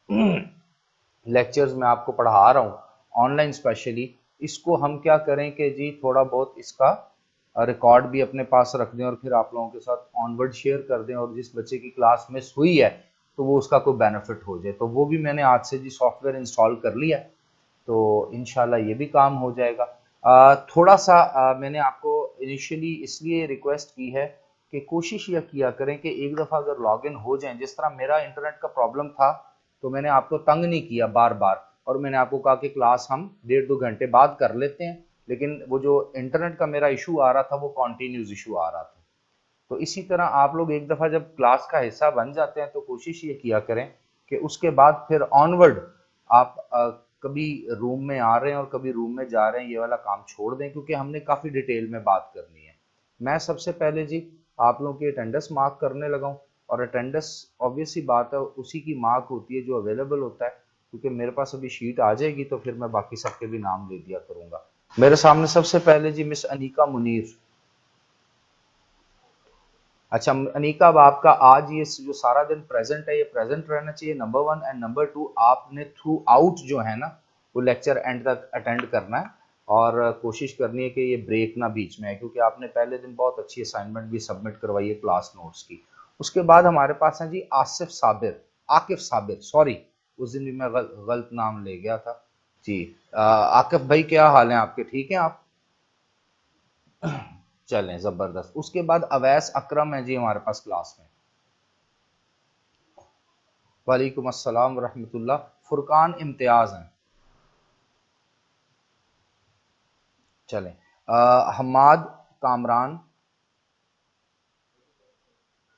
Lectures में आपको पढ़ा रहा हूँ ऑनलाइन स्पेशली, इसको हम क्या करें कि जी थोड़ा बहुत इसका रिकॉर्ड भी अपने पास रख दें और फिर आप लोगों के साथ ऑनवर्ड शेयर कर दें, और जिस बच्चे की क्लास मिस हुई है तो वो उसका कोई बेनिफिट हो जाए। तो वो भी मैंने आज से जी सॉफ्टवेयर इंस्टॉल कर लिया, तो इंशाल्लाह ये भी काम हो जाएगा। थोड़ा सा मैंने आपको इनिशियली इसलिए रिक्वेस्ट की है कि कोशिश यह किया करें कि एक दफ़ा अगर लॉगिन हो जाएं, जिस तरह मेरा इंटरनेट का प्रॉब्लम था, तो मैंने आपको तंग नहीं किया बार बार, और मैंने आपको कहा कि क्लास हम 1.5-2 घंटे बाद कर लेते हैं, लेकिन वो जो इंटरनेट का मेरा इशू आ रहा था वो कॉन्टीन्यूस इशू आ रहा था। तो इसी तरह आप लोग एक दफ़ा जब क्लास का हिस्सा बन जाते हैं तो कोशिश ये किया करें कि उसके बाद फिर ऑनवर्ड आप कभी रूम में आ रहे हैं और कभी रूम में जा रहे हैं, ये वाला काम छोड़ दें, क्योंकि हमने काफ़ी डिटेल में बात करनी है। मैं सबसे पहले जी आप लोगों की अटेंडेंस मार्क करने लगा हूँ, और अटेंडेंस ऑब्वियस सी बात है उसी की मार्क होती है जो अवेलेबल होता है, क्योंकि मेरे पास अभी शीट आ जाएगी तो फिर मैं बाकी सबके भी नाम ले दिया करूंगा। मेरे सामने सबसे पहले जी मिस अनीका मुनीर। अच्छा अनीका, अब आपका आज ये जो सारा दिन प्रेजेंट है ये प्रेजेंट रहना चाहिए, number one. And number two, आपने थ्रू आउट जो है ना वो लेक्चर एंड तक अटेंड करना है, और कोशिश करनी है कि ये ब्रेक ना बीच में है, क्योंकि आपने पहले दिन बहुत अच्छी असाइनमेंट भी सबमिट करवाई है क्लास नोट्स की। उसके बाद हमारे पास है जी आसिफ साबिर, आकिफ साबिर, सॉरी उस दिन भी मैं गलत नाम ले गया था जी। आकिफ भाई क्या हाल है आपके, ठीक है आप? चलें जबरदस्त। उसके बाद अवैस अकरम है जी हमारे पास क्लास में। वालेकुम अस्सलाम रहमतुल्लाह। फुरकान इम्तियाज हैं। चलें। हमाद कामरान,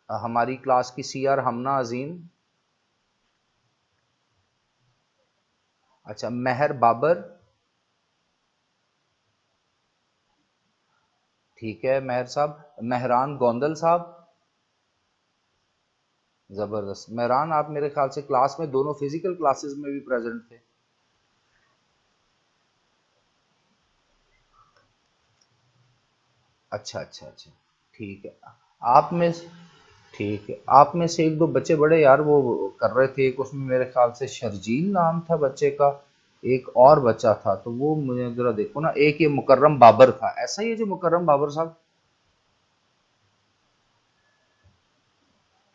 हमारी क्लास की सीआर हमना अजीम। अच्छा महर बाबर, ठीक है महर साहब। महरान गोंदल साहब, जबरदस्त। महरान आप मेरे ख्याल से क्लास में दोनों फिजिकल क्लासेस में भी प्रेजेंट थे। अच्छा अच्छा अच्छा, ठीक है। आप में ठीक है, आप में से एक दो बच्चे बड़े यार वो कर रहे थे, एक उसमें मेरे ख्याल से शर्जील नाम था बच्चे का, एक और बच्चा था, तो वो मुझे जरा देखो ना। एक ये मुकर्रम बाबर था, ऐसा ही है जो मुकर्रम बाबर साहब?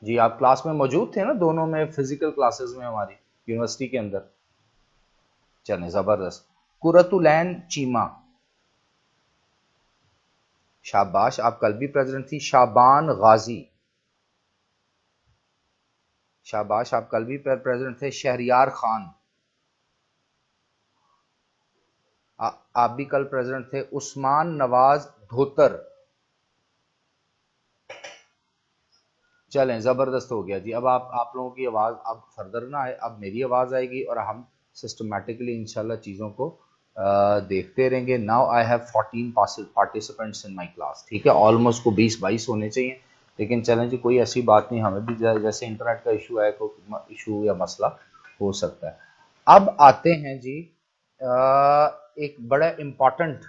जी आप क्लास में मौजूद थे ना दोनों में, फिजिकल क्लासेस में हमारी यूनिवर्सिटी के अंदर? चलें जबरदस्त। कुरतुलैन चीमा, शाबाश आप कल भी प्रेसिडेंट थी। शाबान गाजी, शाबाश आप कल भी प्रेसिडेंट थे। शहरियार खान, आप भी कल प्रेसिडेंट थे। उस्मान नवाज धोतर, चलें जबरदस्त हो गया जी। अब आप लोगों की आवाज अब फर्दर ना आए, अब मेरी आवाज आएगी और हम सिस्टमेटिकली इंशाल्लाह चीजों को देखते रहेंगे। Now I have 14 participants in my class, ठीक है। ऑलमोस्ट को 20-22 होने चाहिए, लेकिन चलें जी कोई ऐसी बात नहीं, हमें भी जैसे इंटरनेट का इशू है कोई इशू या मसला हो सकता है। अब आते हैं जी एक बड़ा इम्पॉर्टेंट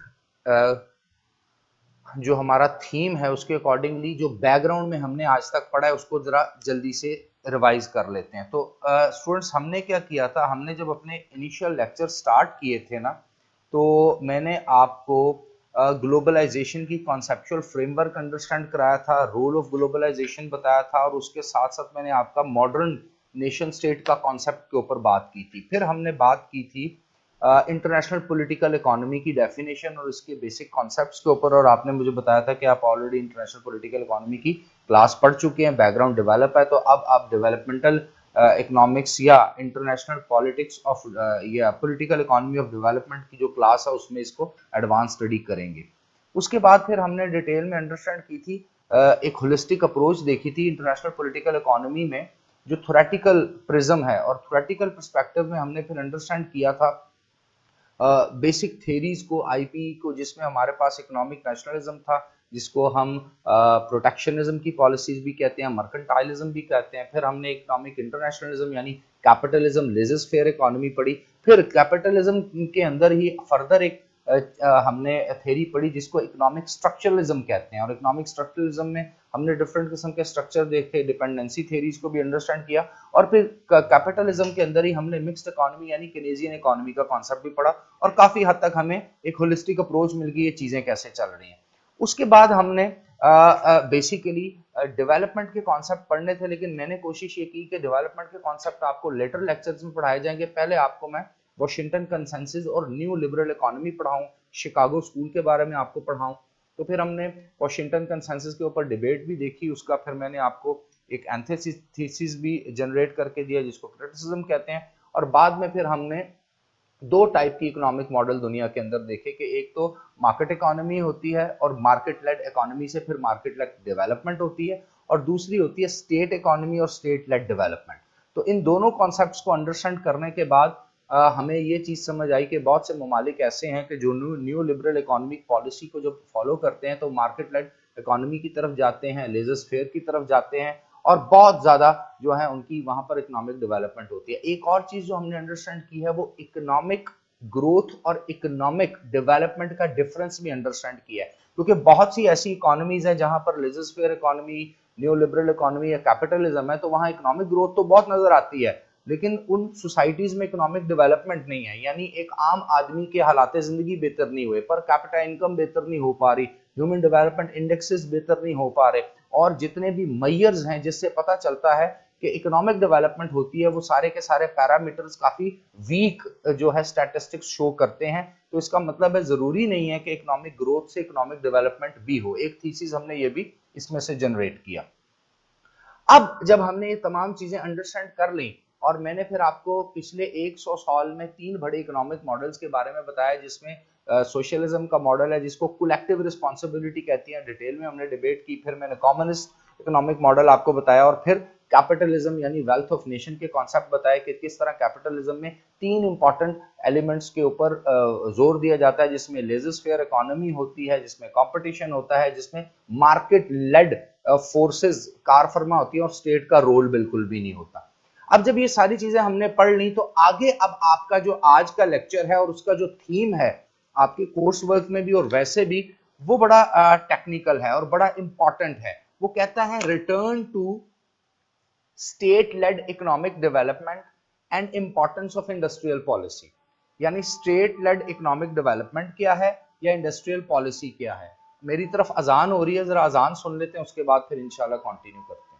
जो हमारा थीम है उसके अकॉर्डिंगली, जो बैकग्राउंड में हमने आज तक पढ़ा है उसको जरा जल्दी से रिवाइज कर लेते हैं। तो स्टूडेंट्स हमने क्या किया था, हमने जब अपने इनिशियल लेक्चर स्टार्ट किए थे ना, तो मैंने आपको ग्लोबलाइजेशन की कॉन्सेप्चुअल फ्रेमवर्क अंडरस्टैंड कराया था, रोल ऑफ ग्लोबलाइजेशन बताया था, और उसके साथ साथ मैंने आपका मॉडर्न नेशन स्टेट का कॉन्सेप्ट के ऊपर बात की थी। फिर हमने बात की थी इंटरनेशनल पॉलिटिकल इकोनॉमी की डेफिनेशन और इसके बेसिक कॉन्सेप्ट्स के ऊपर, और आपने मुझे बताया था कि आप ऑलरेडी इंटरनेशनल पॉलिटिकल इकोनॉमी की क्लास पढ़ चुके हैं, बैकग्राउंड डेवलप है। तो अब आप डेवलपमेंटल इकोनॉमिक्स या इंटरनेशनल पॉलिटिक्स ऑफ या पॉलिटिकल इकोनॉमी ऑफ डेवलपमेंट की जो क्लास है उसमें इसको एडवांस स्टडी करेंगे। उसके बाद फिर हमने डिटेल में अंडरस्टैंड की थी, एक होलिस्टिक अप्रोच देखी थी इंटरनेशनल पॉलिटिकल इकोनॉमी में, जो थोरेटिकल प्रिज्म है, और थोरेटिकल पर्सपेक्टिव में हमने फिर अंडरस्टैंड किया था बेसिक थेरीज को, आईपी को, जिसमें हमारे पास इकोनॉमिक नेशनलिज्म था, जिसको हम प्रोटेक्शनिज्म की पॉलिसीज भी कहते हैं, मर्केंटाइलिज्म भी कहते हैं। फिर हमने इकोनॉमिक इंटरनेशनलिज्म यानी कैपिटलिज्म, लेजर फेयर इकोनॉमी पढ़ी। फिर कैपिटलिज्म के अंदर ही फर्दर एक हमने थ्योरी पढ़ी जिसको इकोनॉमिक स्ट्रक्चरलिज्म कहते हैं, और इकोनॉमिक स्ट्रक्चरलिज्म में हमने डिफरेंट किस्म के स्ट्रक्चर देखे, डिपेंडेंसी थ्योरीज को भी अंडरस्टैंड किया, और फिर कैपिटलिज्म के अंदर ही हमने मिक्स्ड इकोनॉमी यानी केनेजियन इकोनॉमी का कॉन्सेप्ट भी पढ़ा, और काफी हद तक हमें एक होलिस्टिक अप्रोच मिल गई ये चीजें कैसे चल रही हैं। उसके बाद हमने बेसिकली डेवलपमेंट के कॉन्सेप्ट पढ़ने थे, लेकिन मैंने कोशिश ये की कि डेवलपमेंट के कॉन्सेप्ट आपको लेटर लेक्चर्स में पढ़ाए जाएंगे। पहले आपको मैं वॉशिंगटन कंसेंसस और न्यू लिबरल इकोनॉमी पढ़ाऊं, शिकागो स्कूल के बारे में आपको पढ़ाऊं। तो फिर हमने वॉशिंगटन कंसेंसस के ऊपर डिबेट भी देखी, उसका फिर मैंने आपको एक एंथेसिस भी जनरेट करके दिया जिसको क्रिटिसिज्म कहते हैं। और बाद में फिर हमने दो टाइप की इकोनॉमिक मॉडल दुनिया के अंदर देखे कि एक तो मार्केट इकोनॉमी होती है और मार्केट लेड इकोनॉमी से फिर मार्केट लेड डेवलपमेंट होती है, और दूसरी होती है स्टेट इकोनॉमी और स्टेट लेड डेवलपमेंट। तो इन दोनों कॉन्सेप्ट्स को अंडरस्टैंड करने के बाद हमें ये चीज समझ आई कि बहुत से ममालिक ऐसे हैं कि जो न्यू लिबरल इकोनॉमिक पॉलिसी को जब फॉलो करते हैं तो मार्केट लेड इकोनॉमी की तरफ जाते हैं, लेजर फेयर की तरफ जाते हैं, और बहुत ज्यादा जो है उनकी वहां पर इकोनॉमिक डेवलपमेंट होती है। एक और चीज जो हमने अंडरस्टैंड की है वो इकोनॉमिक ग्रोथ और इकोनॉमिक डेवलपमेंट का डिफरेंस भी अंडरस्टैंड किया है, क्योंकि बहुत सी ऐसी इकोनॉमीज है जहां पर laissez faire economy, new liberal economy या कैपिटलिज्म है, तो वहां इकोनॉमिक ग्रोथ तो बहुत नजर आती है, लेकिन उन सोसाइटीज में इकोनॉमिक डेवलपमेंट नहीं है। यानी एक आम आदमी के हालात जिंदगी बेहतर नहीं हुए, पर कैपिटा इनकम बेहतर नहीं हो पा रही, ह्यूमन डेवलपमेंट इंडेक्सेस बेहतर नहीं हो पा रहे, और जितने भी मेजर्स हैं जिससे पता चलता है कि इकोनॉमिक डेवलपमेंट होती है वो सारे के सारे पैरामीटर्स काफी वीक जो है स्टैटिस्टिक्स शो करते हैं। तो इसका मतलब है जरूरी नहीं है कि इकोनॉमिक ग्रोथ से इकोनॉमिक डेवलपमेंट भी हो। एक थीसिस हमने ये भी इसमें से जनरेट किया। अब जब हमने ये तमाम चीजें अंडरस्टैंड कर ली, और मैंने फिर आपको पिछले 100 साल में 3 बड़े इकोनॉमिक मॉडल्स के बारे में बताया, जिसमें सोशलिज्म का मॉडल है जिसको कलेक्टिव रिस्पांसिबिलिटी कहती है, डिटेल में हमने डिबेट की। फिर मैंने कम्युनिस्ट इकोनॉमिक मॉडल आपको बताया, और फिर कैपिटलिज्म यानी वेल्थ ऑफ नेशन के कॉन्सेप्ट बताया कि किस तरह कैपिटलिज्म में 3 इंपॉर्टेंट एलिमेंट्स के ऊपर जोर दिया जाता है, जिसमें लेजर फेयर इकोनॉमी होती है, जिसमें कंपटीशन होता है, जिसमें मार्केट लेड फोर्सेस कार फरमा होती है, और स्टेट का रोल बिल्कुल भी नहीं होता। अब जब ये सारी चीजें हमने पढ़ ली, तो आगे अब आपका जो आज का लेक्चर है और उसका जो थीम है आपके कोर्स वर्क में भी और वैसे भी, वो बड़ा टेक्निकल है और बड़ा इंपॉर्टेंट है। वो कहता है return to state led economic development and importance of industrial policy. यानी स्टेट लेड इकोनॉमिक डेवलपमेंट क्या है या इंडस्ट्रियल पॉलिसी क्या है। मेरी तरफ अजान हो रही है, जरा अजान सुन लेते हैं, उसके बाद फिर इंशाल्लाह कंटिन्यू करते हैं।